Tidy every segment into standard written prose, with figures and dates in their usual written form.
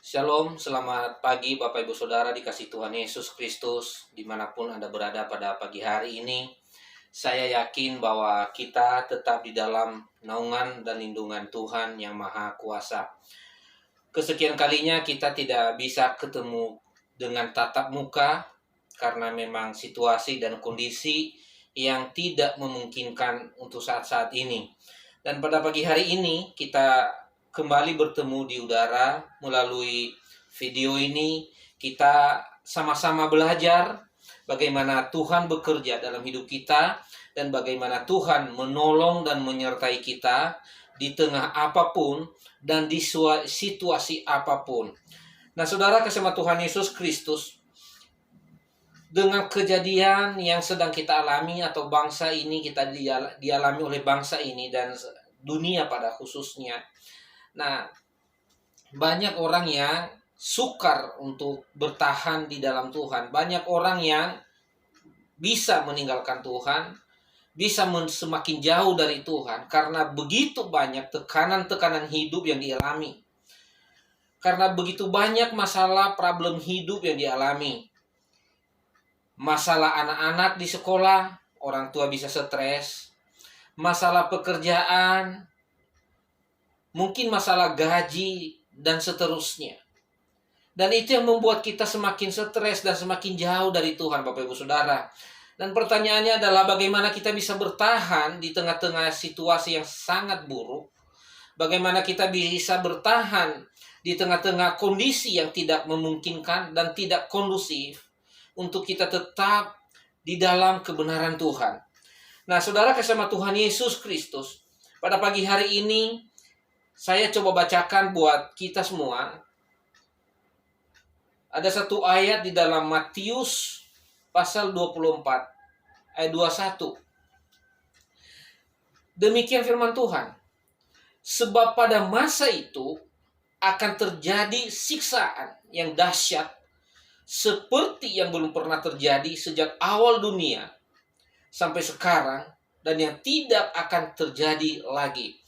Shalom, selamat pagi Bapak Ibu Saudara dikasih Tuhan Yesus Kristus dimanapun Anda berada pada pagi hari ini. Saya yakin bahwa kita tetap di dalam naungan dan lindungan Tuhan yang Maha Kuasa. Kesekian kalinya kita tidak bisa ketemu dengan tatap muka karena memang situasi dan kondisi yang tidak memungkinkan untuk saat-saat ini. Dan pada pagi hari ini kita kembali bertemu di udara melalui video ini. Kita sama-sama belajar bagaimana Tuhan bekerja dalam hidup kita dan bagaimana Tuhan menolong dan menyertai kita di tengah apapun dan di situasi apapun. Nah, saudara kasih Tuhan Yesus Kristus, dengan kejadian yang sedang kita alami atau bangsa ini kita dialami oleh bangsa ini dan dunia pada khususnya. Nah, banyak orang yang sukar untuk bertahan di dalam Tuhan. Banyak orang yang bisa meninggalkan Tuhan, bisa semakin jauh dari Tuhan karena begitu banyak tekanan-tekanan hidup yang dialami. Karena begitu banyak masalah, problem hidup yang dialami. Masalah anak-anak di sekolah, orang tua bisa stres. Masalah pekerjaan, mungkin masalah gaji, dan seterusnya. Dan itu yang membuat kita semakin stres dan semakin jauh dari Tuhan, Bapak Ibu Saudara. Dan pertanyaannya adalah bagaimana kita bisa bertahan di tengah-tengah situasi yang sangat buruk. Bagaimana kita bisa bertahan di tengah-tengah kondisi yang tidak memungkinkan dan tidak kondusif untuk kita tetap di dalam kebenaran Tuhan. Nah, saudara kasih Tuhan Yesus Kristus, pada pagi hari ini saya coba bacakan buat kita semua. Ada satu ayat di dalam Matius pasal 24 ayat 21. Demikian firman Tuhan. Sebab pada masa itu akan terjadi siksaan yang dahsyat seperti yang belum pernah terjadi sejak awal dunia sampai sekarang dan yang tidak akan terjadi lagi.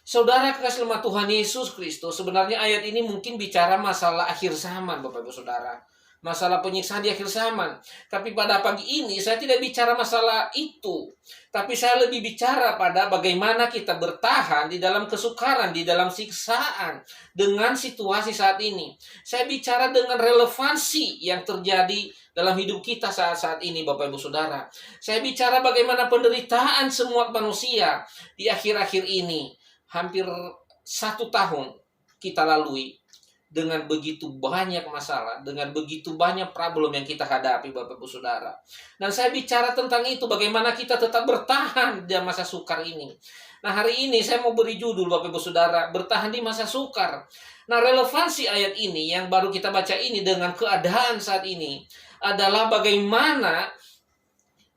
Saudara kekasih Tuhan Yesus Kristus, sebenarnya ayat ini mungkin bicara masalah akhir zaman, Bapak Ibu Saudara. Masalah penyiksaan di akhir zaman. Tapi pada pagi ini saya tidak bicara masalah itu. Tapi saya lebih bicara pada bagaimana kita bertahan di dalam kesukaran, di dalam siksaan dengan situasi saat ini. Saya bicara dengan relevansi yang terjadi dalam hidup kita saat-saat ini, Bapak Ibu Saudara. Saya bicara bagaimana penderitaan semua manusia di akhir-akhir ini. Hampir 1 tahun kita lalui dengan begitu banyak masalah, dengan begitu banyak problem yang kita hadapi, Bapak Ibu Saudara. Dan saya bicara tentang itu, bagaimana kita tetap bertahan di masa sukar ini. Nah, hari ini saya mau beri judul, Bapak Ibu Saudara, bertahan di masa sukar. Nah, relevansi ayat ini yang baru kita baca ini dengan keadaan saat ini adalah bagaimana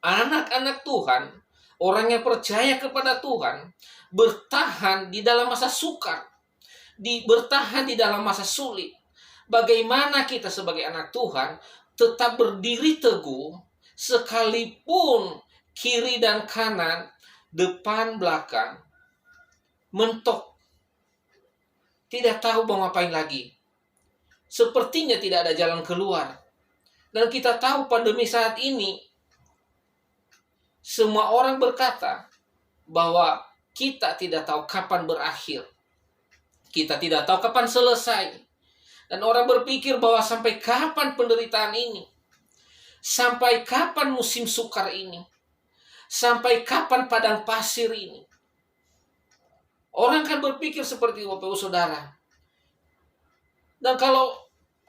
anak-anak Tuhan, orang yang percaya kepada Tuhan, bertahan di dalam masa sukar, bertahan di dalam masa sulit. Bagaimana kita sebagai anak Tuhan tetap berdiri teguh sekalipun kiri dan kanan, depan belakang mentok, tidak tahu mau ngapain lagi. Sepertinya tidak ada jalan keluar. Dan kita tahu pandemi saat ini semua orang berkata bahwa kita tidak tahu kapan berakhir. Kita tidak tahu kapan selesai. Dan orang berpikir bahwa sampai kapan penderitaan ini? Sampai kapan musim sukar ini? Sampai kapan padang pasir ini? Orang kan berpikir seperti itu, Bapak Saudara. Dan kalau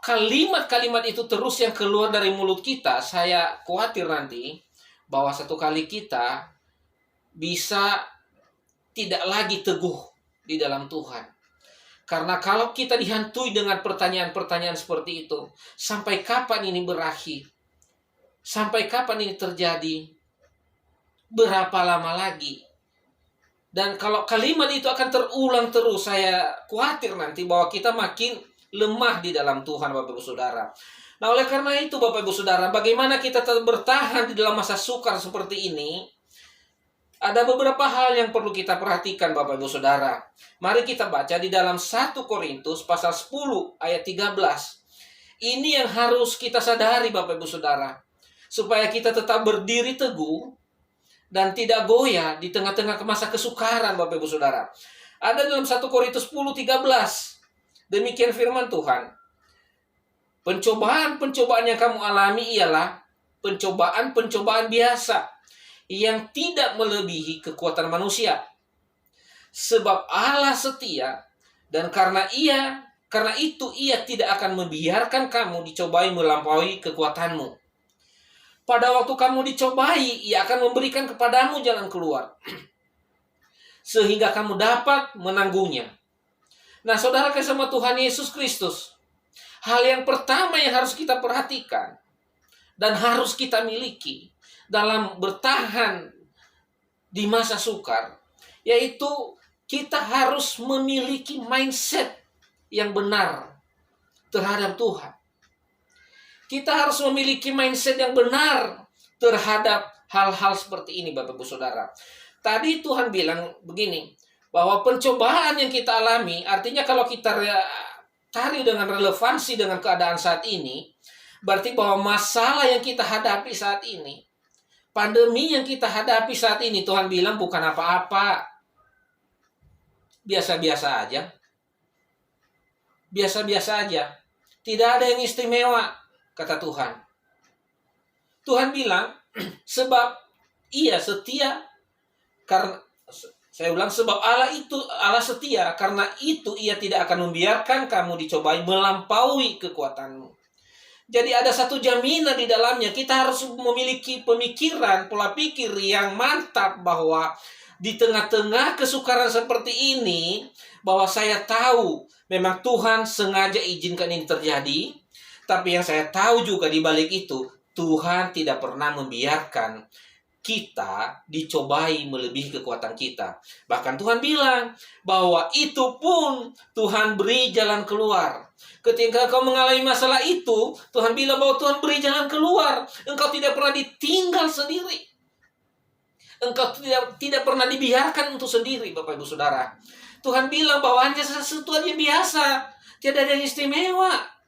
kalimat-kalimat itu terus yang keluar dari mulut kita, saya khawatir nanti bahwa satu kali kita bisa tidak lagi teguh di dalam Tuhan. Karena kalau kita dihantui dengan pertanyaan-pertanyaan seperti itu, sampai kapan ini berakhir? Sampai kapan ini terjadi? Berapa lama lagi? Dan kalau kalimat itu akan terulang terus, saya khawatir nanti bahwa kita makin lemah di dalam Tuhan, Bapak Ibu Saudara. Nah, oleh karena itu, Bapak Ibu Saudara, bagaimana kita tetap bertahan di dalam masa sukar seperti ini? Ada beberapa hal yang perlu kita perhatikan Bapak Ibu Saudara. Mari kita baca di dalam 1 Korintus pasal 10 ayat 13. Ini yang harus kita sadari Bapak Ibu Saudara. Supaya kita tetap berdiri teguh dan tidak goyah di tengah-tengah masa kesukaran Bapak Ibu Saudara. Ada dalam 1 Korintus 10:13. Demikian firman Tuhan. Pencobaan-pencobaan yang kamu alami ialah pencobaan-pencobaan biasa yang tidak melebihi kekuatan manusia. Sebab Allah setia dan karena itu ia tidak akan membiarkan kamu dicobai melampaui kekuatanmu. Pada waktu kamu dicobai, ia akan memberikan kepadamu jalan keluar sehingga kamu dapat menanggungnya. Nah, saudara sama Tuhan Yesus Kristus, hal yang pertama yang harus kita perhatikan dan harus kita miliki dalam bertahan di masa sukar, yaitu kita harus memiliki mindset yang benar terhadap Tuhan. Kita harus memiliki mindset yang benar terhadap hal-hal seperti ini, Bapak Ibu Saudara. Tadi Tuhan bilang begini, bahwa pencobaan yang kita alami, artinya kalau kita cari dengan relevansi dengan keadaan saat ini, berarti bahwa masalah yang kita hadapi saat ini, pandemi yang kita hadapi saat ini, Tuhan bilang bukan apa-apa. Biasa-biasa aja. Biasa-biasa aja. Tidak ada yang istimewa, kata Tuhan. Tuhan bilang, sebab ia setia, karena, saya ulang, sebab Allah setia, karena itu ia tidak akan membiarkan kamu dicobai melampaui kekuatanmu. Jadi ada satu jaminan di dalamnya. Kita harus memiliki pemikiran, pola pikir yang mantap bahwa di tengah-tengah kesukaran seperti ini, bahwa saya tahu memang Tuhan sengaja izinkan ini terjadi. Tapi yang saya tahu juga di balik itu, Tuhan tidak pernah membiarkan kita dicobai melebihi kekuatan kita. Bahkan Tuhan bilang bahwa itu pun Tuhan beri jalan keluar. Ketika kau mengalami masalah itu, Tuhan bilang bahwa Tuhan beri jalan keluar. Engkau tidak pernah ditinggal sendiri. Engkau tidak pernah dibiarkan untuk sendiri, Bapak Ibu Saudara. Tuhan bilang bahwa hanya sesuatu aja biasa, tidak ada yang istimewa.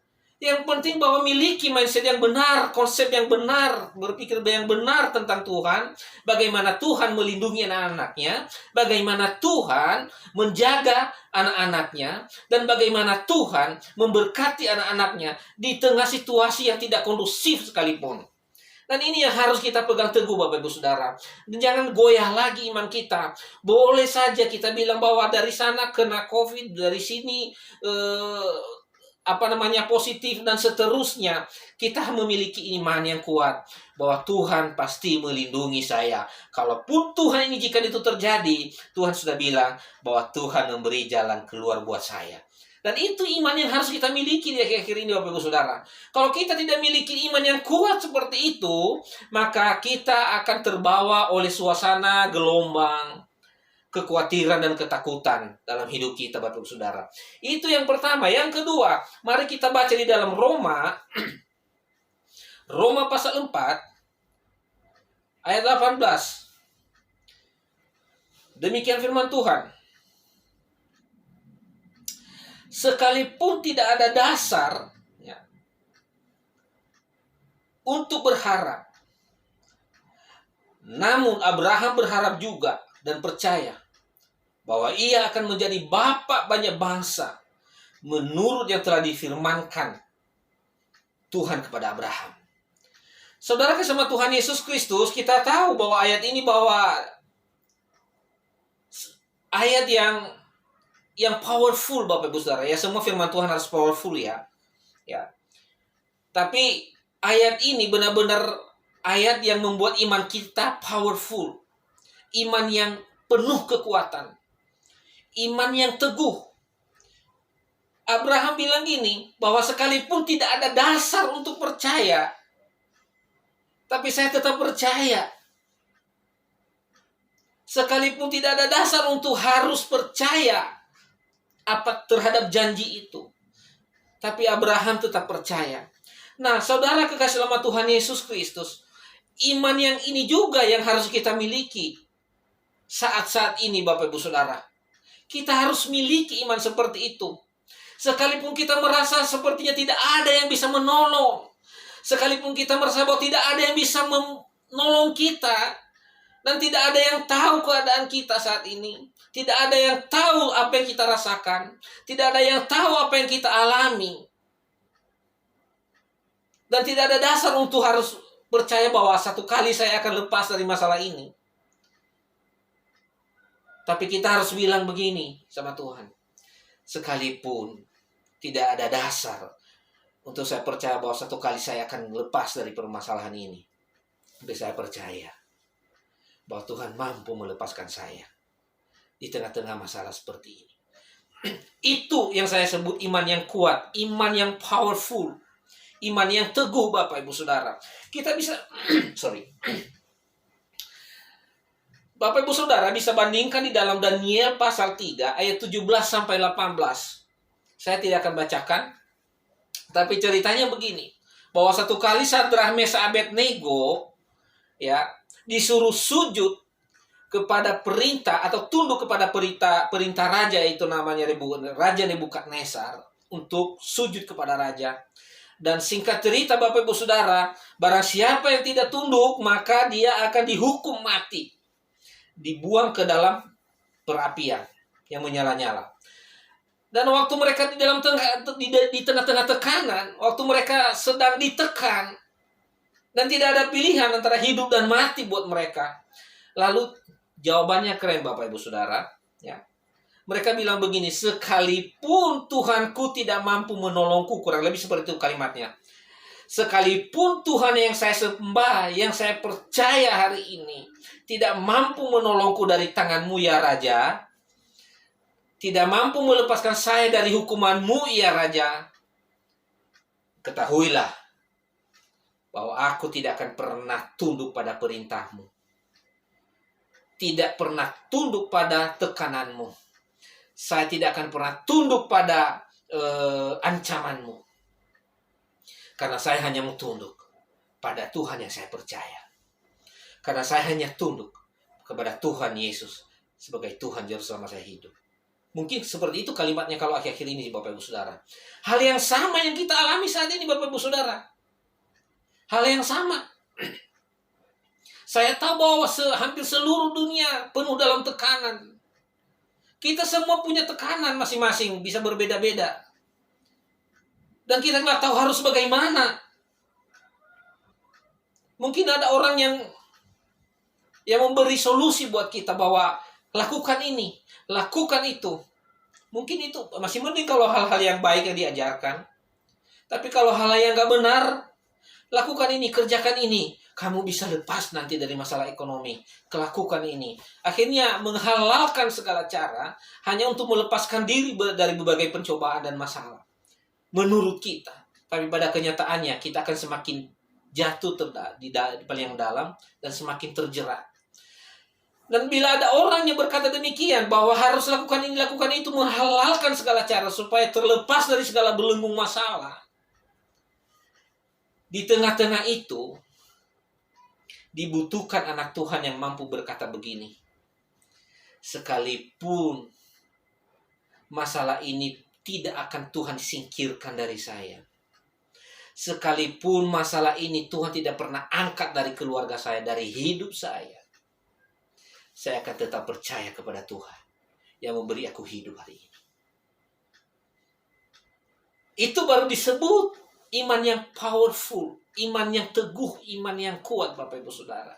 Yang penting bahwa miliki mindset yang benar, konsep yang benar, berpikir yang benar tentang Tuhan, bagaimana Tuhan melindungi anak-anaknya, bagaimana Tuhan menjaga anak-anaknya, dan bagaimana Tuhan memberkati anak-anaknya di tengah situasi yang tidak kondusif sekalipun. Dan ini yang harus kita pegang teguh, Bapak Ibu Saudara. Dan jangan goyah lagi iman kita. Boleh saja kita bilang bahwa dari sana kena COVID, dari sini positif dan seterusnya. Kita memiliki iman yang kuat bahwa Tuhan pasti melindungi saya. Kalaupun Tuhan ini jika itu terjadi, Tuhan sudah bilang bahwa Tuhan memberi jalan keluar buat saya. Dan itu iman yang harus kita miliki di akhir-akhir ini, Bapak Ibu Saudara. Kalau kita tidak memiliki iman yang kuat seperti itu, maka kita akan terbawa oleh suasana gelombang kekhawatiran dan ketakutan dalam hidup kita, Bapak Ibu Saudara. Itu yang pertama. Yang kedua, mari kita baca di dalam Roma pasal 4 ayat 18. Demikian firman Tuhan. Sekalipun tidak ada dasar untuk berharap, namun Abraham berharap juga dan percaya bahwa ia akan menjadi bapa banyak bangsa menurut yang telah difirmankan Tuhan kepada Abraham. Saudara sama Tuhan Yesus Kristus, kita tahu bahwa ayat ini ayat yang powerful, Bapak Ibu Saudara. Ya, semua firman Tuhan harus powerful ya. Tapi ayat ini benar-benar ayat yang membuat iman kita powerful. Iman yang penuh kekuatan. Iman yang teguh. Abraham bilang gini, bahwa sekalipun tidak ada dasar untuk percaya, tapi saya tetap percaya. Sekalipun tidak ada dasar untuk harus percaya terhadap janji itu, tapi Abraham tetap percaya. Nah, saudara kekasih dalam Tuhan Yesus Kristus, iman yang ini juga yang harus kita miliki. saat-saat ini Bapak Ibu Saudara. Kita harus miliki iman seperti itu. Sekalipun kita merasa sepertinya tidak ada yang bisa menolong. Sekalipun kita merasa bahwa tidak ada yang bisa menolong kita. Dan tidak ada yang tahu keadaan kita saat ini. Tidak ada yang tahu apa yang kita rasakan. Tidak ada yang tahu apa yang kita alami. Dan tidak ada dasar untuk harus percaya bahwa satu kali saya akan lepas dari masalah ini. Tapi kita harus bilang begini sama Tuhan. Sekalipun tidak ada dasar untuk saya percaya bahwa satu kali saya akan lepas dari permasalahan ini. Tapi saya percaya bahwa Tuhan mampu melepaskan saya di tengah-tengah masalah seperti ini. Itu yang saya sebut iman yang kuat, iman yang powerful, iman yang teguh Bapak Ibu Saudara. Kita bisa Bapak Ibu Saudara bisa bandingkan di dalam Daniel pasal 3 ayat 17 sampai 18. Saya tidak akan bacakan, tapi ceritanya begini, bahwa satu kali Sadrah, Mesakh, Abednego disuruh sujud kepada perintah atau tunduk kepada perintah raja, itu namanya Raja Nebukadnezar, untuk sujud kepada raja. Dan singkat cerita Bapak Ibu Saudara, barang siapa yang tidak tunduk maka dia akan dihukum mati, dibuang ke dalam perapian yang menyala-nyala. Dan waktu mereka di tengah-tengah tekanan, waktu mereka sedang ditekan dan tidak ada pilihan antara hidup dan mati buat mereka. Lalu jawabannya keren Bapak Ibu Saudara. Mereka bilang begini, sekalipun Tuhanku tidak mampu menolongku, kurang lebih seperti itu kalimatnya. Sekalipun Tuhan yang saya sembah, yang saya percaya hari ini, tidak mampu menolongku dari tanganmu ya Raja, tidak mampu melepaskan saya dari hukumanmu ya Raja, ketahuilah bahwa aku tidak akan pernah tunduk pada perintahmu. Tidak pernah tunduk pada tekananmu. Saya tidak akan pernah tunduk pada ancamanmu. Karena saya hanya mau tunduk pada Tuhan yang saya percaya. Karena saya hanya tunduk kepada Tuhan Yesus sebagai Tuhan Juru selama saya hidup. Mungkin seperti itu kalimatnya kalau akhir-akhir ini Bapak Ibu Saudara. Hal yang sama yang kita alami saat ini Bapak Ibu Saudara. Hal yang sama. Saya tahu bahwa hampir seluruh dunia penuh dalam tekanan. Kita semua punya tekanan masing-masing, bisa berbeda-beda. Dan kita nggak tahu harus bagaimana. Mungkin ada orang yang memberi solusi buat kita bahwa lakukan ini, lakukan itu. Mungkin itu masih mending kalau hal-hal yang baik yang diajarkan. Tapi kalau hal yang nggak benar, lakukan ini, kerjakan ini. Kamu bisa lepas nanti dari masalah ekonomi. Lakukan ini. Akhirnya menghalalkan segala cara hanya untuk melepaskan diri dari berbagai pencobaan dan masalah. Menurut kita. Tapi pada kenyataannya kita akan semakin jatuh di paling dalam dan semakin terjerat. Dan bila ada orang yang berkata demikian bahwa harus lakukan ini, lakukan itu, menghalalkan segala cara supaya terlepas dari segala belenggu masalah. Di tengah-tengah itu, dibutuhkan anak Tuhan yang mampu berkata begini. Sekalipun masalah ini tidak akan Tuhan singkirkan dari saya. Sekalipun masalah ini Tuhan tidak pernah angkat dari keluarga saya, dari hidup saya akan tetap percaya kepada Tuhan yang memberi aku hidup hari ini. Itu baru disebut iman yang powerful, iman yang teguh, iman yang kuat Bapak Ibu Saudara.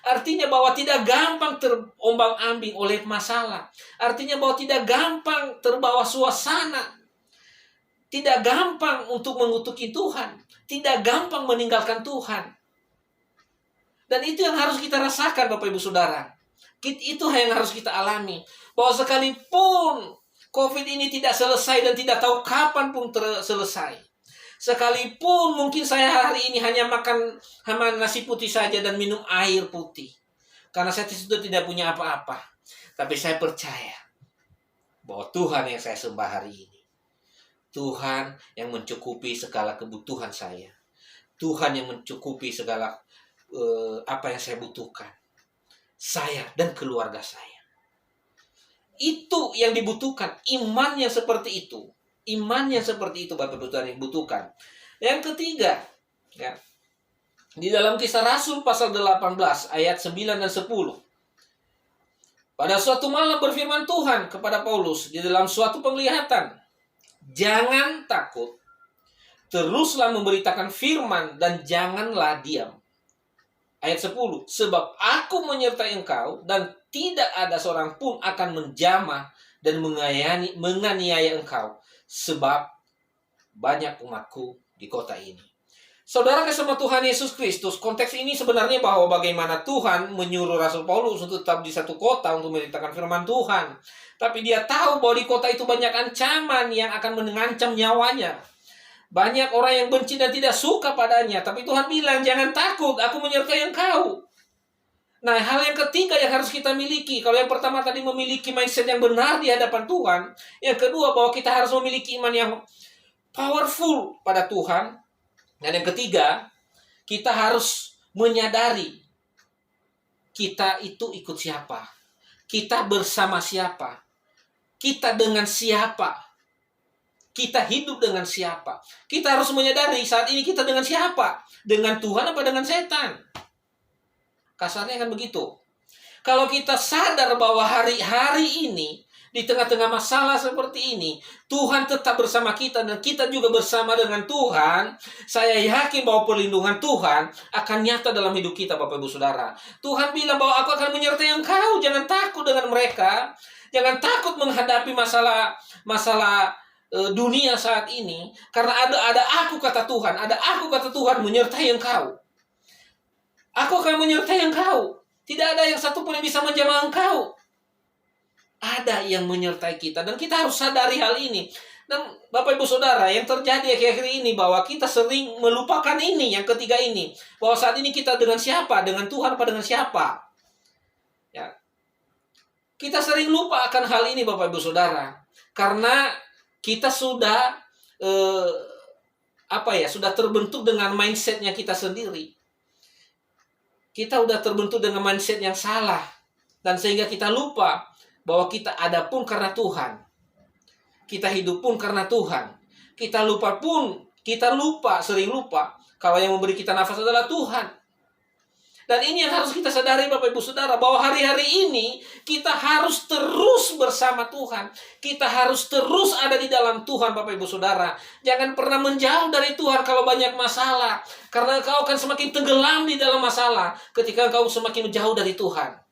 Artinya bahwa tidak gampang terombang-ambing oleh masalah. Artinya bahwa tidak gampang terbawa suasana. Tidak gampang untuk mengutuki Tuhan. Tidak gampang meninggalkan Tuhan. Dan itu yang harus kita rasakan Bapak Ibu Saudara. Itu yang harus kita alami. Bahwa sekalipun COVID ini tidak selesai dan tidak tahu kapan pun selesai. Sekalipun mungkin saya hari ini hanya makan nasi putih saja dan minum air putih. Karena saya sudah tidak punya apa-apa. Tapi saya percaya bahwa Tuhan yang saya sembah hari ini, Tuhan yang mencukupi segala kebutuhan saya. Tuhan yang mencukupi segala apa yang saya butuhkan. saya dan keluarga saya. Itu yang dibutuhkan, iman yang seperti itu. Iman yang seperti itu Bapak Ibu yang dibutuhkan. Yang ketiga, ya, di dalam Kisah Rasul pasal 18 ayat 9 dan 10. Pada suatu malam berfirman Tuhan kepada Paulus di dalam suatu penglihatan, jangan takut, teruslah memberitakan firman dan janganlah diam. Ayat 10, sebab aku menyertai engkau dan tidak ada seorang pun akan menjamah dan menganiaya engkau, sebab banyak umatku di kota ini. Saudara kasih Tuhan Yesus Kristus, konteks ini sebenarnya bahwa bagaimana Tuhan menyuruh Rasul Paulus untuk tetap di satu kota untuk memberitakan firman Tuhan. Tapi dia tahu bahwa di kota itu banyak ancaman yang akan mengancam nyawanya. Banyak orang yang benci dan tidak suka padanya. Tapi Tuhan bilang, jangan takut, aku menyertai engkau. Nah, hal yang ketiga yang harus kita miliki. Kalau yang pertama tadi memiliki mindset yang benar di hadapan Tuhan. Yang kedua, bahwa kita harus memiliki iman yang powerful pada Tuhan. Dan yang ketiga, kita harus menyadari kita itu ikut siapa, kita bersama siapa, kita dengan siapa, kita hidup dengan siapa. Kita harus menyadari saat ini kita dengan siapa, dengan Tuhan apa dengan setan. Kasarnya kan begitu. Kalau kita sadar bahwa hari-hari ini di tengah-tengah masalah seperti ini, Tuhan tetap bersama kita dan kita juga bersama dengan Tuhan. Saya yakin bahwa perlindungan Tuhan akan nyata dalam hidup kita, Bapak Ibu Saudara. Tuhan bilang bahwa aku akan menyertai engkau, jangan takut dengan mereka. Jangan takut menghadapi masalah dunia saat ini, karena ada aku kata Tuhan, ada aku kata Tuhan menyertai engkau. Aku akan menyertai engkau. Tidak ada yang satupun yang bisa menjamah engkau. Ada yang menyertai kita dan kita harus sadari hal ini. Dan Bapak Ibu Saudara, yang terjadi akhir-akhir ini bahwa kita sering melupakan ini, yang ketiga ini, bahwa saat ini kita dengan siapa? Dengan Tuhan apa dengan siapa? Ya. Kita sering lupa akan hal ini Bapak Ibu Saudara, karena kita sudah sudah terbentuk dengan mindsetnya kita sendiri. Kita sudah terbentuk dengan mindset yang salah, dan sehingga kita lupa bahwa kita ada pun karena Tuhan. Kita hidup pun karena Tuhan. Kita sering lupa kalau yang memberi kita nafas adalah Tuhan. Dan ini yang harus kita sadari Bapak Ibu Saudara, bahwa hari-hari ini kita harus terus bersama Tuhan. Kita harus terus ada di dalam Tuhan Bapak Ibu Saudara. Jangan pernah menjauh dari Tuhan kalau banyak masalah. Karena engkau akan semakin tenggelam di dalam masalah ketika engkau semakin jauh dari Tuhan.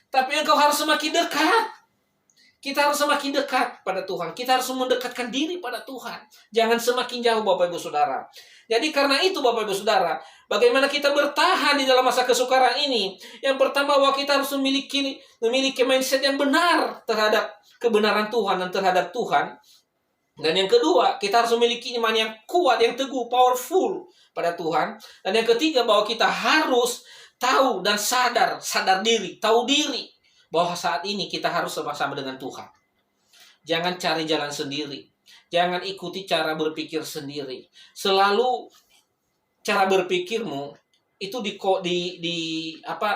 Tapi engkau harus semakin dekat. Kita harus semakin dekat pada Tuhan. Kita harus mendekatkan diri pada Tuhan. Jangan semakin jauh Bapak Ibu Saudara. Jadi karena itu Bapak Ibu Saudara, bagaimana kita bertahan di dalam masa kesukaran ini? Yang pertama, bahwa kita harus memiliki mindset yang benar terhadap kebenaran Tuhan dan terhadap Tuhan. Dan yang kedua, kita harus memiliki iman yang kuat, yang teguh, powerful pada Tuhan. Dan yang ketiga, bahwa kita harus tahu dan sadar diri, tahu diri bahwa saat ini kita harus sama-sama dengan Tuhan. Jangan cari jalan sendiri. Jangan ikuti cara berpikir sendiri. Selalu cara berpikirmu itu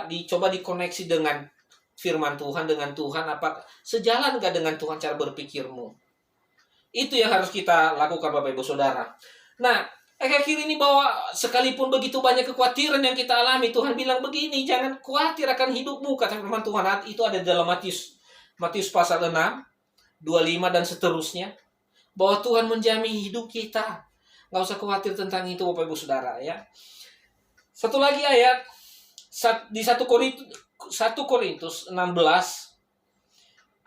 dicoba dikoneksi dengan firman Tuhan, dengan Tuhan. Apa sejalan gak dengan Tuhan cara berpikirmu? Itu yang harus kita lakukan Bapak Ibu Saudara. Nah, akhir-akhir ini bahwa sekalipun begitu banyak kekhawatiran yang kita alami, Tuhan bilang begini, jangan khawatir akan hidupmu, kata firman Tuhan. Itu ada dalam Matius pasal 6, 25 dan seterusnya. Bahwa Tuhan menjamin hidup kita. Gak usah khawatir tentang itu Bapak Ibu Saudara ya. Satu lagi ayat di 1 Korintus 16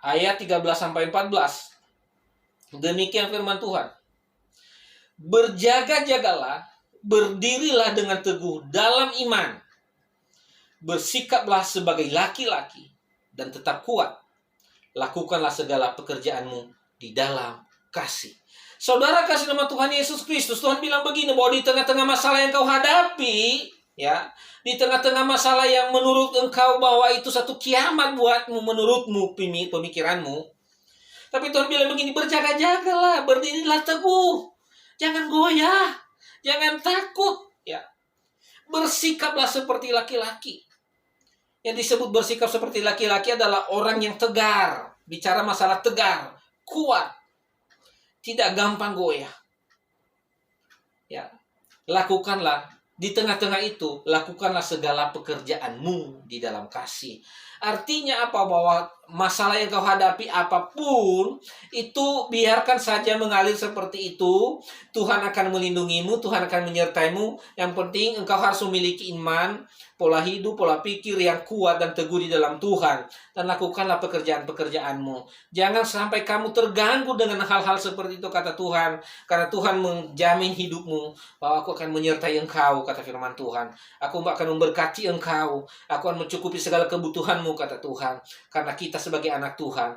ayat 13-14. Demikian firman Tuhan. Berjaga-jagalah, berdirilah dengan teguh dalam iman. Bersikaplah sebagai laki-laki dan tetap kuat. Lakukanlah segala pekerjaanmu di dalam kasih. Saudara kasih nama Tuhan Yesus Kristus, Tuhan bilang begini, bahwa di tengah-tengah masalah yang kau hadapi, ya, di tengah-tengah masalah yang menurut engkau bahwa itu satu kiamat buatmu, menurutmu, pemikiranmu. Tapi Tuhan bilang begini, berjaga-jagalah, berdirilah teguh. Jangan goyah, jangan takut, ya. Bersikaplah seperti laki-laki. Yang disebut bersikap seperti laki-laki adalah orang yang tegar. Bicara masalah tegar, kuat, tidak gampang goyah. Ya, lakukanlah di tengah-tengah itu, lakukanlah segala pekerjaanmu di dalam kasih. Artinya apa? Bahwa masalah yang kau hadapi apapun, itu biarkan saja mengalir seperti itu. Tuhan akan melindungimu, Tuhan akan menyertaimu. Yang penting engkau harus memiliki iman, pola hidup, pola pikir yang kuat dan teguh di dalam Tuhan. Dan lakukanlah pekerjaan-pekerjaanmu. Jangan sampai kamu terganggu dengan hal-hal seperti itu, kata Tuhan. Karena Tuhan menjamin hidupmu, bahwa aku akan menyertai engkau, kata firman Tuhan. Aku akan memberkati engkau. Aku akan mencukupi segala kebutuhanmu, kata Tuhan. Karena kita sebagai anak Tuhan,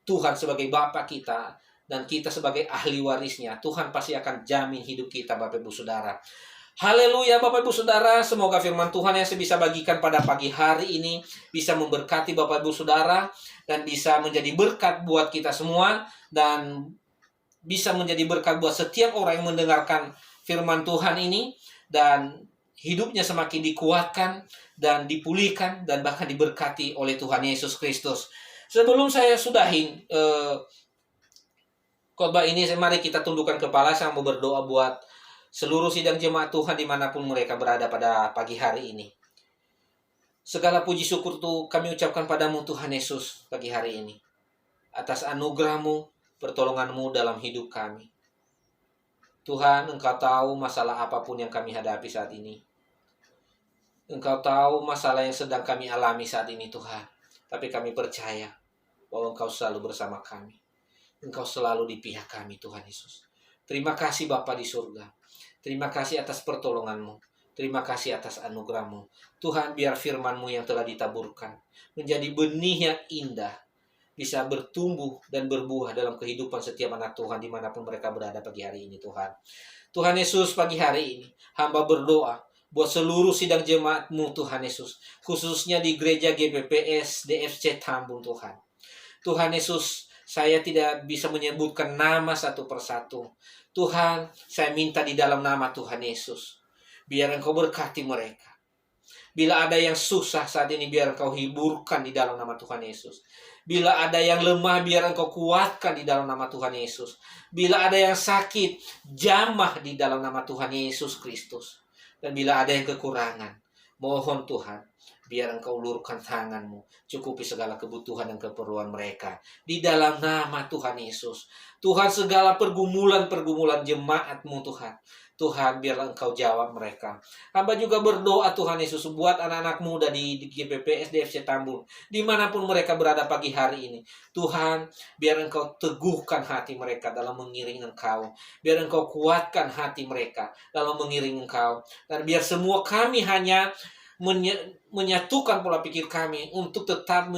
Tuhan sebagai Bapa kita, dan kita sebagai ahli warisnya, Tuhan pasti akan jamin hidup kita, Bapak Ibu Saudara. Haleluya Bapak Ibu Saudara, semoga firman Tuhan yang saya bisa bagikan pada pagi hari ini bisa memberkati Bapak Ibu Saudara dan bisa menjadi berkat buat kita semua, dan bisa menjadi berkat buat setiap orang yang mendengarkan firman Tuhan ini, dan hidupnya semakin dikuatkan dan dipulihkan dan bahkan diberkati oleh Tuhan Yesus Kristus. Sebelum saya sudahin khotbah ini, mari kita tundukkan kepala, saya mau berdoa buat seluruh sidang jemaat Tuhan dimanapun mereka berada pada pagi hari ini. Segala puji syukur tuh kami ucapkan padamu Tuhan Yesus pagi hari ini, atas anugerah-Mu, pertolongan-Mu dalam hidup kami. Tuhan, Engkau tahu masalah apapun yang kami hadapi saat ini. Engkau tahu masalah yang sedang kami alami saat ini Tuhan. Tapi kami percaya bahwa Engkau selalu bersama kami. Engkau selalu di pihak kami Tuhan Yesus. Terima kasih Bapa di surga. Terima kasih atas pertolongan-Mu. Terima kasih atas anugerah-Mu. Tuhan, biar firman-Mu yang telah ditaburkan menjadi benih yang indah, bisa bertumbuh dan berbuah dalam kehidupan setiap anak Tuhan dimanapun mereka berada pagi hari ini Tuhan. Tuhan Yesus, pagi hari ini hamba berdoa buat seluruh sidang jemaat-Mu Tuhan Yesus, khususnya di gereja GPPS DFC Tambun Tuhan. Tuhan Yesus, saya tidak bisa menyebutkan nama satu persatu. Tuhan, saya minta di dalam nama Tuhan Yesus, biar Engkau berkati mereka. Bila ada yang susah saat ini, biar Engkau hiburkan di dalam nama Tuhan Yesus. Bila ada yang lemah, biar Engkau kuatkan di dalam nama Tuhan Yesus. Bila ada yang sakit, jamah di dalam nama Tuhan Yesus Kristus. Dan bila ada yang kekurangan, mohon Tuhan, biar Engkau ulurkan tangan-Mu, cukupi segala kebutuhan dan keperluan mereka. Di dalam nama Tuhan Yesus. Tuhan, segala pergumulan-pergumulan jemaat-Mu Tuhan. Tuhan, biarlah Engkau jawab mereka. Hamba juga berdoa Tuhan Yesus buat anak-anak muda di GPPS DFC Tambun, dimanapun mereka berada pagi hari ini. Tuhan, biar Engkau teguhkan hati mereka dalam mengiring Engkau. Biar Engkau kuatkan hati mereka dalam mengiring Engkau. Dan biar semua kami hanya menyatukan pola pikir kami untuk tetap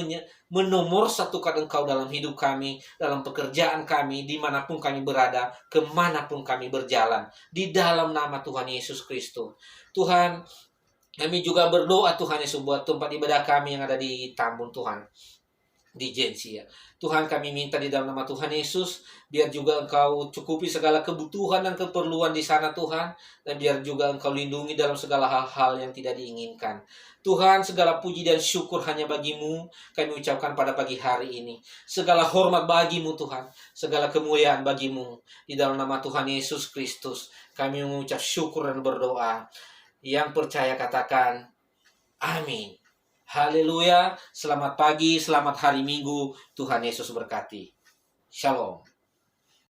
menomorsatukan Engkau dalam hidup kami, dalam pekerjaan kami, dimanapun kami berada, kemanapun kami berjalan, di dalam nama Tuhan Yesus Kristus. Tuhan, kami juga berdoa Tuhan Yesus buat tempat ibadah kami yang ada di Tambun Tuhan, di Jensi ya. Tuhan, kami minta di dalam nama Tuhan Yesus, biar juga Engkau cukupi segala kebutuhan dan keperluan di sana Tuhan, dan biar juga Engkau lindungi dalam segala hal-hal yang tidak diinginkan. Tuhan, segala puji dan syukur hanya bagi-Mu kami ucapkan pada pagi hari ini. Segala hormat bagi-Mu Tuhan, segala kemuliaan bagi-Mu. Di dalam nama Tuhan Yesus Kristus kami mengucap syukur dan berdoa. Yang percaya katakan amin. Haleluya, selamat pagi, selamat hari Minggu, Tuhan Yesus berkati. Shalom.